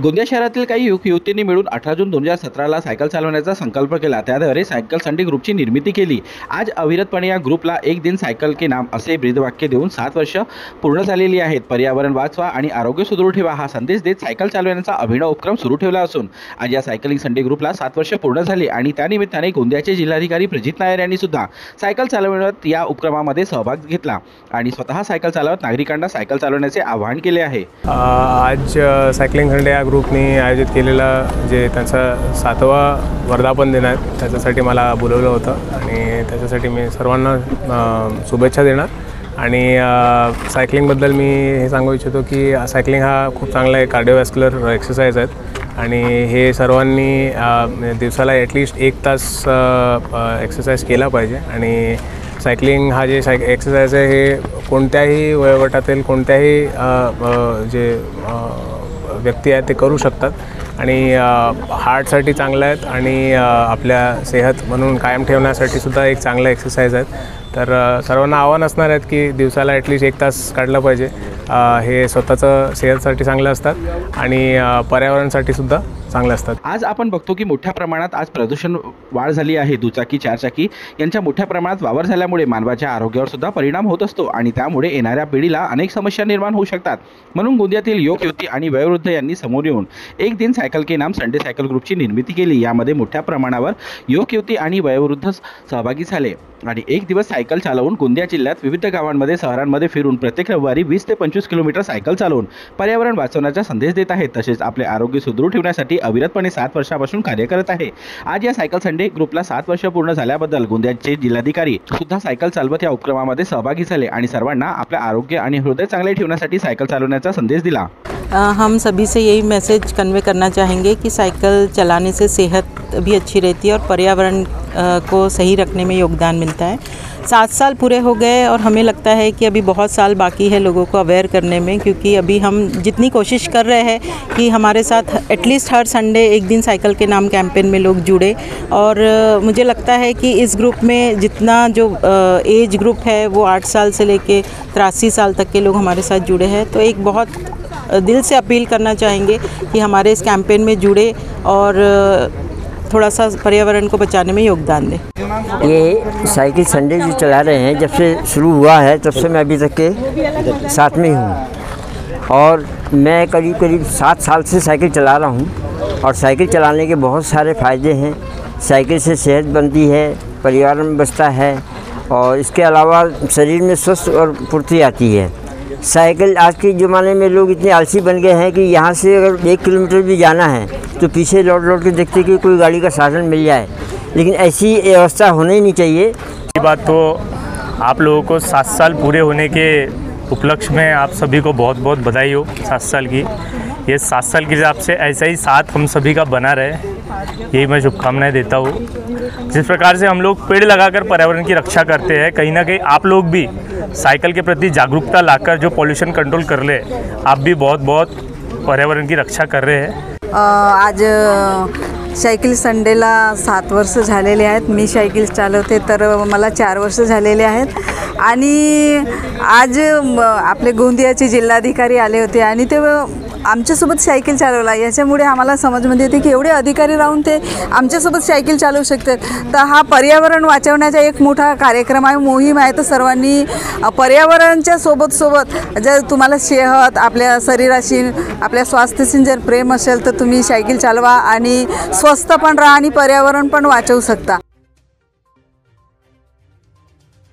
गोंदिया शहरातील काही युवक-युवतींनी मिळून 18 जून 2017ला सायकल चालवण्याचा संकल्प केला। त्याद्वारे सायकल संडे ग्रुपची निर्मिती केली। आज अविरतपणे या ग्रुपला एक दिन सायकल के नाम असे ब्रीदवाक्य देऊन 7 वर्ष पूर्ण झालेली आहेत। पर्यावरण वाचवा आणि आरोग्य सुदृढ ठेवा हा संदेश देत सायकल चालवण्याचा अभिनव उपक्रम सुरू ठेवला असून आज या सायकलिंग संडे ग्रुपला 7 वर्ष पूर्ण झाली आणि त्यानिमित्ताने गोंदियाचे जिल्हाधिकारी प्रजित नायर यांनी सुद्धा सायकल चालवण्यात या उपक्रमामध्ये सहभाग घेतला आणि स्वतः सायकल चालवत नागरिकांना सायकल चालवण्याचे आवाहन केले आहे। आज सायकलिंग संडे या ग्रुपने आयोजित केलेला जे त्यांचा 7वा वर्धापन दिन आहे त्याच्यासाठी मला बोलवलं होतं आणि त्याच्यासाठी मी सर्वांना शुभेच्छा देणार। आणि सायकलिंगबद्दल मी हे सांगू इच्छितो की सायकलिंग हा खूप चांगला एक कार्डिओवॅस्क्युलर एक्सरसाइज आहे आणि हे सर्वांनी दिवसाला ॲटलिस्ट 1 तास एक्सरसाइज केला पाहिजे। आणि सायकलिंग हा जे एक्सरसाइज आहे हे कोणत्याही वयोगटातील कोणत्याही जे व्यक्ती आहेत ते करू शकतात आणि हार्टसाठी चांगलं आहेत आणि आपल्या सेहत म्हणून कायम ठेवण्यासाठी सुद्धा एक चांगला एक्सरसाइज आहेत। तर सर्वांना आव्हान असणार आहेत की दिवसाला ॲटलिस्ट 1 तास काढला पाहिजे। हे स्वतःचं सेहतसाठी चांगलं असतात आणि पर्यावरणासाठी सुद्धा चांगले असतात। आज आपण बघतो की मोठ्या प्रमाणात आज प्रदूषण वाढ झाली आहे। दुचाकी चारचाकी यांच्या मोठ्या प्रमाणात वावर झाल्यामुळे मानवाच्या आरोग्यावर सुद्धा परिणाम होत असतो आणि त्यामुळे येणाऱ्या पिढीला अनेक समस्या निर्माण होऊ शकतात। म्हणून गोंदियातील युवक युवती आणि वयोवृद्ध यांनी समोर येऊन एक दिन सायकल के नाम संडे सायकल ग्रुपची निर्मिती केली। यामध्ये मोठ्या प्रमाणावर युवक युवती आणि वयोवृद्ध सहभागी झाले आणि एक दिवस सायकल चालवून गोंदिया जिल्ह्यात विविध गावांमध्ये शहरांमध्ये फिरून प्रत्येक रविवारी 20 ते 25 किलोमीटर सायकल चालवून पर्यावरण वाचवण्याचा संदेश देत आहेत। तसेच आपले आरोग्य सुदृढ ठेवण्यासाठी अविरतपणे 7 वर्षापासून कार्य करत आहे। आज या सायकल संडे ग्रुपला 7 वर्ष पूर्ण झाल्याबद्दल गोंदियाचे जिल्हाधिकारी सुद्धा सायकल चालवत या उपक्रमामध्ये सहभागी झाले आणि सर्वांना आपले आरोग्य आणि हृदय चांगले ठेवण्यासाठी सायकल चालवण्याचा संदेश दिला। हम सभी से यही मैसेज कन्वे करना चाहेंगे कि साइकिल चलाने से सेहत भी अच्छी रहती है और पर्यावरण को सही रखने में योगदान मिलता है। 7 साल पूरे हो गए और हमें लगता है कि अभी बहुत साल बाकी है लोगों को अवेयर करने में, क्योंकि अभी हम जितनी कोशिश कर रहे हैं कि हमारे साथ एटलीस्ट हर संडे एक दिन साइकिल के नाम कैंपेन में लोग जुड़े। और मुझे लगता है कि इस ग्रुप में जितना जो एज ग्रुप है वो 8 साल से लेके 83 साल तक के लोग हमारे साथ जुड़े हैं। तो एक बहुत दिल से अपील करना चाहेंगे कि हमारे इस कैंपेन में जुड़े और थोड़ा सा पर्यावरण को बचाने में योगदान दें। ये साइकिल संडे जो चला रहे हैं जब से शुरू हुआ है तब से मैं अभी तक के साथ में हूँ और मैं करीब 7 साल से साइकिल चला रहा हूँ और साइकिल चलाने के बहुत सारे फ़ायदे हैं। साइकिल से सेहत बनती है, पर्यावरण बचता है और इसके अलावा शरीर में स्वस्थ और फुर्ती आती है। साइकिल आज के ज़माने में लोग इतने आलसी बन गए हैं कि यहाँ से अगर 1 किलोमीटर भी जाना है तो पीछे लौट के देखते कि कोई गाड़ी का साधन मिल जाए, लेकिन ऐसी व्यवस्था होनी ही नहीं चाहिए। ये बात तो आप लोगों को 7 साल पूरे होने के उपलक्ष्य में आप सभी को बहुत बहुत बधाई हो। 7 साल की ये 7 साल के हिसाब से ऐसा ही साथ हम सभी का बना रहे, यही मैं शुभकामनाएं देता हूँ। जिस प्रकार से हम लोग पेड़ लगाकर पर्यावरण की रक्षा करते हैं, कहीं ना कहीं आप लोग भी साइकिल के प्रति जागरूकता लाकर जो पॉल्यूशन कंट्रोल कर ले, आप भी बहुत बहुत पर्यावरण की रक्षा कर रहे हैं। आज सायकल संडेला 7 वर्ष झालेले आहेत। मी सायकल चालवते तर मला 4 वर्ष झालेले आहेत आणि आज आपले गोंदियाचे जिल्हाधिकारी आले होते आणि ते आमच्यासोबत सायकल चालवला। याच्यामुळे आम्हाला समजमध्ये येते की एवढे अधिकारी राहून ते आमच्यासोबत सायकल चालवू शकतात। तर हा पर्यावरण वाचवण्याचा एक मोठा कार्यक्रम आहे, मोहीम आहे। तर सर्वांनी पर्यावरणाच्या सोबत जर तुम्हाला सेहत आपल्या शरीराशी आपल्या स्वास्थ्याशी जर प्रेम असेल तर तुम्ही सायकल चालवा आणि स्वस्थ पण राहा आणि पर्यावरण पण वाचवू शकता।